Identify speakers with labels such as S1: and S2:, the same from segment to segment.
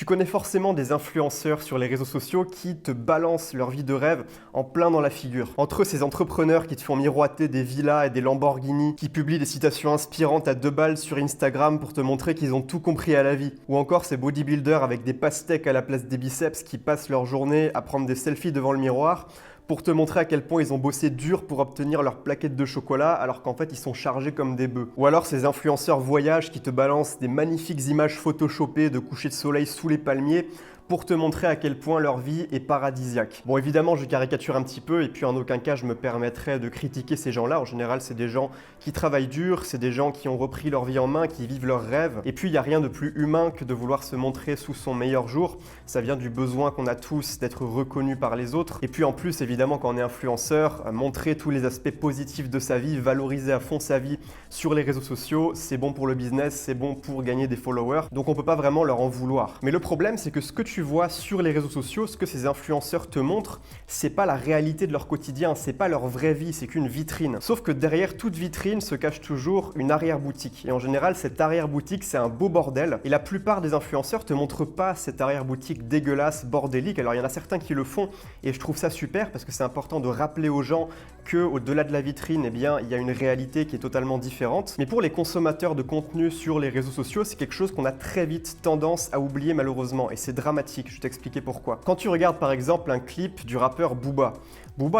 S1: connais forcément des influenceurs sur les réseaux sociaux qui te balancent leur vie de rêve en plein dans la figure. Entre eux, ces entrepreneurs qui te font miroiter des villas et des Lamborghini, qui publient des citations inspirantes à 2 balles sur Instagram pour te montrer qu'ils ont tout compris à la vie. Ou encore ces bodybuilders avec des pastèques à la place des biceps qui passent leur journée à prendre des selfies devant le miroir pour te montrer à quel point ils ont bossé dur pour obtenir leur plaquette de chocolat alors qu'en fait ils sont chargés comme des bœufs. Ou alors ces influenceurs voyage qui te balancent des magnifiques images photoshopées de coucher de soleil sous les palmiers pour te montrer à quel point leur vie est paradisiaque. Bon, évidemment, je caricature un petit peu et puis en aucun cas je me permettrais de critiquer ces gens-là. En général, c'est des gens qui travaillent dur, c'est des gens qui ont repris leur vie en main, qui vivent leurs rêves. Et puis, il n'y a rien de plus humain que de vouloir se montrer sous son meilleur jour. Ça vient du besoin qu'on a tous d'être reconnus par les autres. Et puis en plus, évidemment, quand on est influenceur, montrer tous les aspects positifs de sa vie, valoriser à fond sa vie sur les réseaux sociaux, c'est bon pour le business, c'est bon pour gagner des followers. Donc on peut pas vraiment leur en vouloir. Mais le problème, c'est que ce que tu vois sur les réseaux sociaux, ce que ces influenceurs te montrent, c'est pas la réalité de leur quotidien, c'est pas leur vraie vie, c'est qu'une vitrine. Sauf que derrière toute vitrine se cache toujours une arrière-boutique. Et en général, cette arrière-boutique, c'est un beau bordel. Et la plupart des influenceurs te montrent pas cette arrière-boutique dégueulasse, bordélique. Alors il y en a certains qui le font et je trouve ça super parce que c'est important de rappeler aux gens qu'au-delà de la vitrine, eh bien, il y a une réalité qui est totalement différente. Mais pour les consommateurs de contenu sur les réseaux sociaux, c'est quelque chose qu'on a très vite tendance à oublier malheureusement et c'est dramatique. Je vais t'expliquer pourquoi. Quand tu regardes par exemple un clip du rappeur Booba,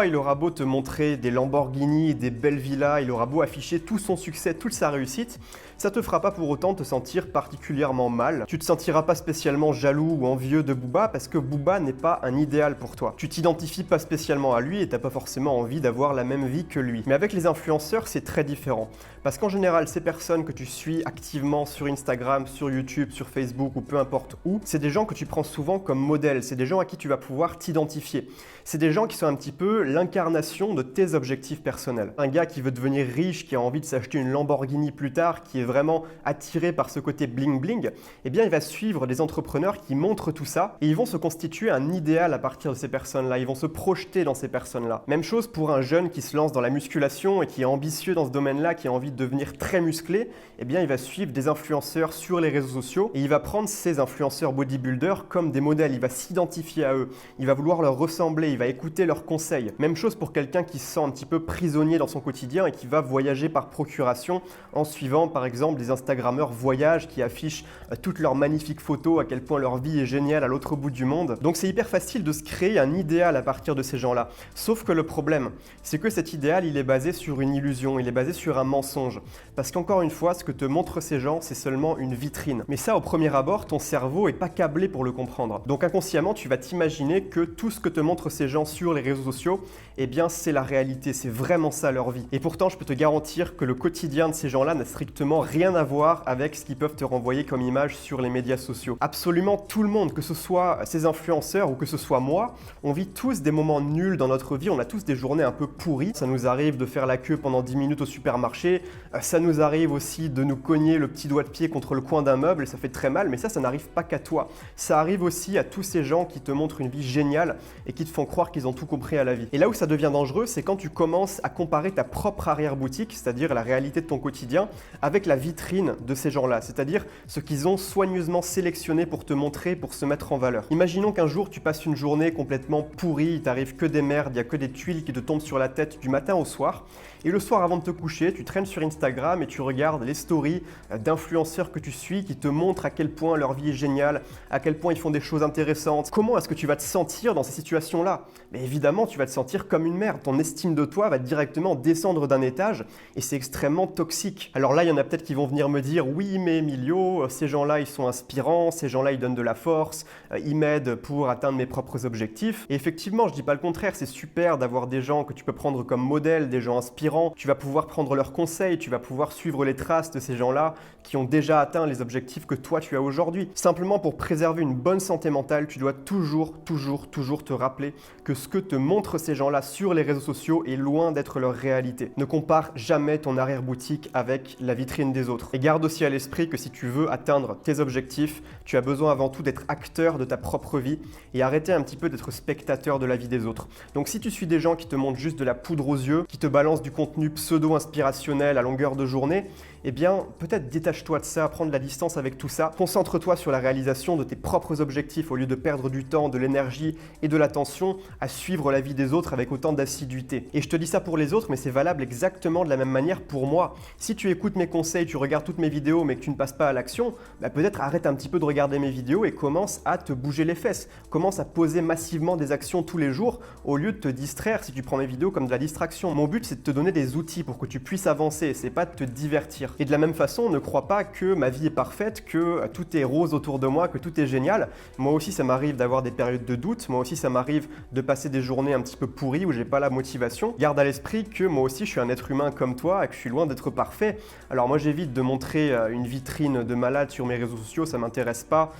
S1: il aura beau te montrer des Lamborghini, des belles villas, il aura beau afficher tout son succès, toute sa réussite, ça te fera pas pour autant te sentir particulièrement mal. Tu te sentiras pas spécialement jaloux ou envieux de Booba parce que Booba n'est pas un idéal pour toi. Tu t'identifies pas spécialement à lui et t'as pas forcément envie d'avoir la même vie que lui. Mais avec les influenceurs, c'est très différent. Parce qu'en général, ces personnes que tu suis activement sur Instagram, sur YouTube, sur Facebook ou peu importe où, c'est des gens que tu prends souvent comme modèle. C'est des gens à qui tu vas pouvoir t'identifier. C'est des gens qui sont un petit peu l'incarnation de tes objectifs personnels. Un gars qui veut devenir riche, qui a envie de s'acheter une Lamborghini plus tard, qui est vraiment attiré par ce côté bling bling, eh bien il va suivre des entrepreneurs qui montrent tout ça et ils vont se constituer un idéal à partir de ces personnes-là. Ils vont se projeter dans ces personnes-là. Même chose pour un jeune qui se lance dans la musculation et qui est ambitieux dans ce domaine-là, qui a envie de devenir très musclé, eh bien il va suivre des influenceurs sur les réseaux sociaux et il va prendre ces influenceurs bodybuilders comme des modèles. Il va s'identifier à eux, il va vouloir leur ressembler, il va écouter leurs conseils. Même chose pour quelqu'un qui se sent un petit peu prisonnier dans son quotidien et qui va voyager par procuration en suivant par exemple des Instagrammeurs voyage qui affichent toutes leurs magnifiques photos, à quel point leur vie est géniale à l'autre bout du monde. Donc c'est hyper facile de se créer un idéal à partir de ces gens-là. Sauf que le problème, c'est que cet idéal, il est basé sur une illusion, il est basé sur un mensonge. Parce qu'encore une fois, ce que te montrent ces gens, c'est seulement une vitrine. Mais ça, au premier abord, ton cerveau est pas câblé pour le comprendre. Donc inconsciemment, tu vas t'imaginer que tout ce que te montrent ces gens sur les réseaux sociaux, eh bien c'est la réalité, c'est vraiment ça leur vie. Et pourtant, je peux te garantir que le quotidien de ces gens-là n'a strictement rien à voir avec ce qu'ils peuvent te renvoyer comme image sur les médias sociaux. Absolument tout le monde, que ce soit ces influenceurs ou que ce soit moi, on vit tous des moments nuls dans notre vie, on a tous des journées un peu pourries. Ça nous arrive de faire la queue pendant 10 minutes au supermarché, ça nous arrive aussi de nous cogner le petit doigt de pied contre le coin d'un meuble et ça fait très mal, mais ça n'arrive pas qu'à toi. Ça arrive aussi à tous ces gens qui te montrent une vie géniale et qui te font croire qu'ils ont tout compris à la vie. Et là où ça devient dangereux, c'est quand tu commences à comparer ta propre arrière-boutique, c'est-à-dire la réalité de ton quotidien, avec la vitrine de ces gens-là, c'est-à-dire ce qu'ils ont soigneusement sélectionné pour te montrer, pour se mettre en valeur. Imaginons qu'un jour tu passes une journée complètement pourrie, il t'arrive que des merdes, il n'y a que des tuiles qui te tombent sur la tête du matin au soir, et le soir avant de te coucher, tu traînes sur Instagram et tu regardes les stories d'influenceurs que tu suis qui te montrent à quel point leur vie est géniale, à quel point ils font des choses intéressantes. Comment est-ce que tu vas te sentir dans ces situations-là? Mais évidemment, tu vas te sentir comme une merde. Ton estime de toi va directement descendre d'un étage et c'est extrêmement toxique. Alors là, il y en a peut-être qui vont venir me dire « Oui, mais Emilio, ces gens-là, ils sont inspirants, ces gens-là, ils donnent de la force, ils m'aident pour atteindre mes propres objectifs. » Et effectivement, je dis pas le contraire, c'est super d'avoir des gens que tu peux prendre comme modèle, des gens inspirants. Tu vas pouvoir prendre leurs conseils, tu vas pouvoir suivre les traces de ces gens-là qui ont déjà atteint les objectifs que toi, tu as aujourd'hui. Simplement, pour préserver une bonne santé mentale, tu dois toujours te rappeler que ce que te montrent ces gens-là sur les réseaux sociaux est loin d'être leur réalité. Ne compare jamais ton arrière-boutique avec la vitrine des autres. Et garde aussi à l'esprit que si tu veux atteindre tes objectifs, tu as besoin avant tout d'être acteur de ta propre vie et arrêter un petit peu d'être spectateur de la vie des autres. Donc si tu suis des gens qui te montrent juste de la poudre aux yeux, qui te balancent du contenu pseudo-inspirationnel à longueur de journée, eh bien peut-être détache-toi de ça, prends de la distance avec tout ça, concentre-toi sur la réalisation de tes propres objectifs au lieu de perdre du temps, de l'énergie et de l'attention à suivre la vie des autres avec autant d'assiduité. Et je te dis ça pour les autres, mais c'est valable exactement de la même manière pour moi. Si tu écoutes mes conseils, tu regardes toutes mes vidéos mais que tu ne passes pas à l'action, peut-être arrête un petit peu de regarder mes vidéos et commence à te bouger les fesses. Commence à poser massivement des actions tous les jours au lieu de te distraire si tu prends mes vidéos comme de la distraction. Mon but, c'est de te donner des outils pour que tu puisses avancer, c'est pas de te divertir. Et de la même façon, ne crois pas que ma vie est parfaite, que tout est rose autour de moi, que tout est génial. Moi aussi, ça m'arrive d'avoir des périodes de doute. Moi aussi, ça m'arrive de passer des journées un petit peu pourries où j'ai pas la motivation. Garde à l'esprit que moi aussi, je suis un être humain comme toi et que je suis loin d'être parfait. Alors moi, j'évite de montrer une vitrine de malade sur mes réseaux sociaux, ça m'intéresse pas.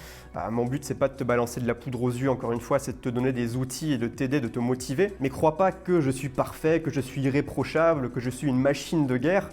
S1: Mon but, c'est pas de te balancer de la poudre aux yeux, encore une fois, c'est de te donner des outils et de t'aider, de te motiver. Mais crois pas que je suis parfait, que je suis irréprochable, que je suis une machine de guerre.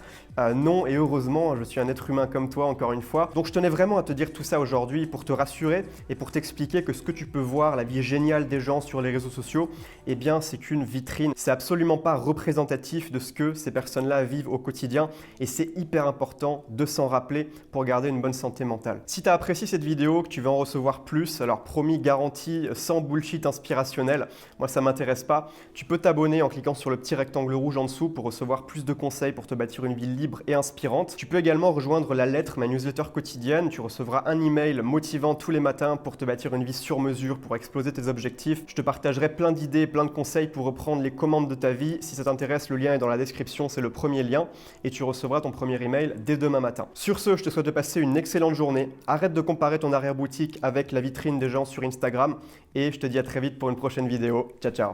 S1: Non, et heureusement, je suis un être humain comme toi, encore une fois. Donc je tenais vraiment à te dire tout ça aujourd'hui pour te rassurer et pour t'expliquer que ce que tu peux voir, la vie géniale des gens sur les réseaux sociaux, eh bien, c'est qu'une vitrine. C'est absolument pas représentatif de ce que ces personnes-là vivent au quotidien et c'est hyper important de s'en rappeler pour garder une bonne santé mentale. Si tu as apprécié cette vidéo, que tu veux en recevoir plus, alors promis, garanti, sans bullshit inspirationnel, moi ça m'intéresse pas, tu peux t'abonner en cliquant sur le petit rectangle rouge en dessous pour recevoir plus de conseils pour te bâtir une vie libre et inspirante. Tu peux également rejoindre la lettre, ma newsletter quotidienne, tu recevras un email motivant tous les matins pour te bâtir une vie sur mesure, pour exploser tes objectifs. Je te partagerai plein d'idées, plein de conseils pour reprendre les commandes de ta vie. Si ça t'intéresse, le lien est dans la description, c'est le premier lien et tu recevras ton premier email dès demain matin. Sur ce, je te souhaite de passer une excellente journée. Arrête de comparer ton arrière-boutique avec la vitrine des gens sur Instagram et je te dis à très vite pour une prochaine vidéo. Ciao, ciao.